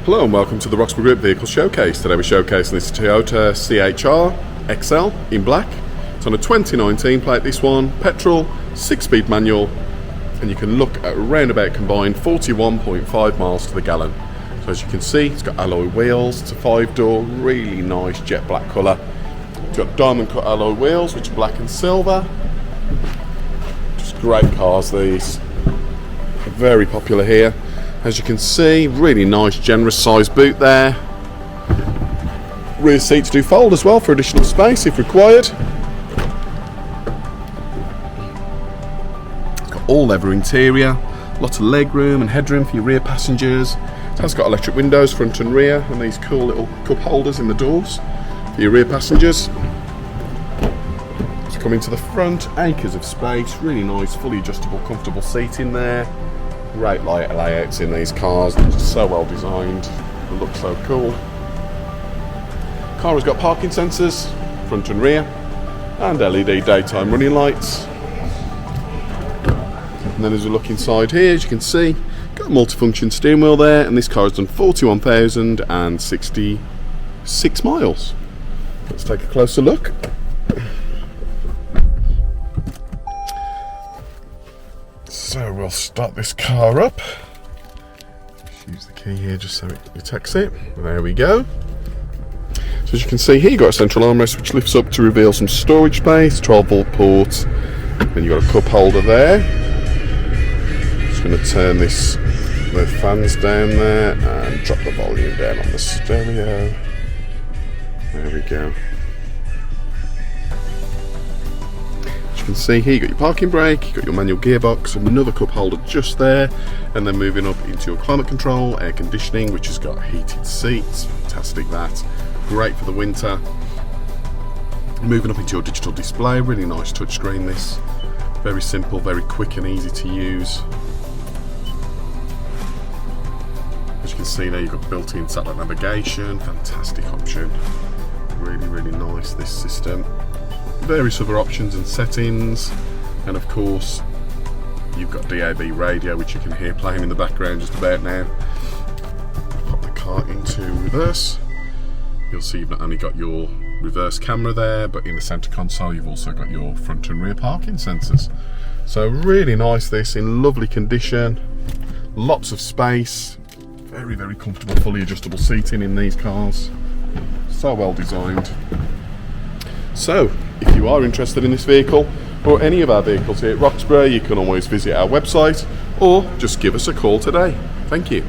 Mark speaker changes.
Speaker 1: Hello and welcome to the Roxburghe Vehicle Showcase. Today we're showcasing this Toyota CHR XL in black. It's on a 2019 plate, this one, petrol, 6-speed manual, and you can look at around about combined 41.5 miles to the gallon. So as you can see, it's got alloy wheels, it's a 5-door, really nice jet black colour. It's got diamond cut alloy wheels, which are black and silver. Just great cars, these. Very popular here. As you can see, really nice generous sized boot there. Rear seats do fold as well for additional space if required. It's got all leather interior, lots of leg room and headroom for your rear passengers. It has got electric windows front and rear and these cool little cup holders in the doors for your rear passengers. As you come into the front, acres of space, really nice fully adjustable comfortable seating there. Great light layouts in these cars, they're just so well designed, they look so cool. Car has got parking sensors, front and rear, and LED daytime running lights. And then as we look inside here, as you can see, got a multifunction steering wheel there, and this car has done 41,066 miles. Let's take a closer look. So we'll start this car up. Just use the key here just so it detects it. There we go. So as you can see here, you've got a central armrest which lifts up to reveal some storage space, 12-volt ports. Then you've got a cup holder there. Just going to turn the fans down there and drop the volume down on the stereo. There we go. You can see here you've got your parking brake, you've got your manual gearbox, and another cup holder just there, and then moving up into your climate control, air conditioning, which has got heated seats, fantastic that, great for the winter. Moving up into your digital display, really nice touchscreen this, very simple, very quick and easy to use. As you can see now, you've got built-in satellite navigation, fantastic option, really nice this system. Various other options and settings, and of course you've got DAB radio which you can hear playing in the background just about now. Pop the car into reverse. You'll see you've not only got your reverse camera there, but in the centre console you've also got your front and rear parking sensors. So really nice, this in lovely condition, lots of space, very comfortable fully adjustable seating in these cars, so well designed. So, if you are interested in this vehicle or any of our vehicles here at Roxburghe, you can always visit our website or just give us a call today. Thank you.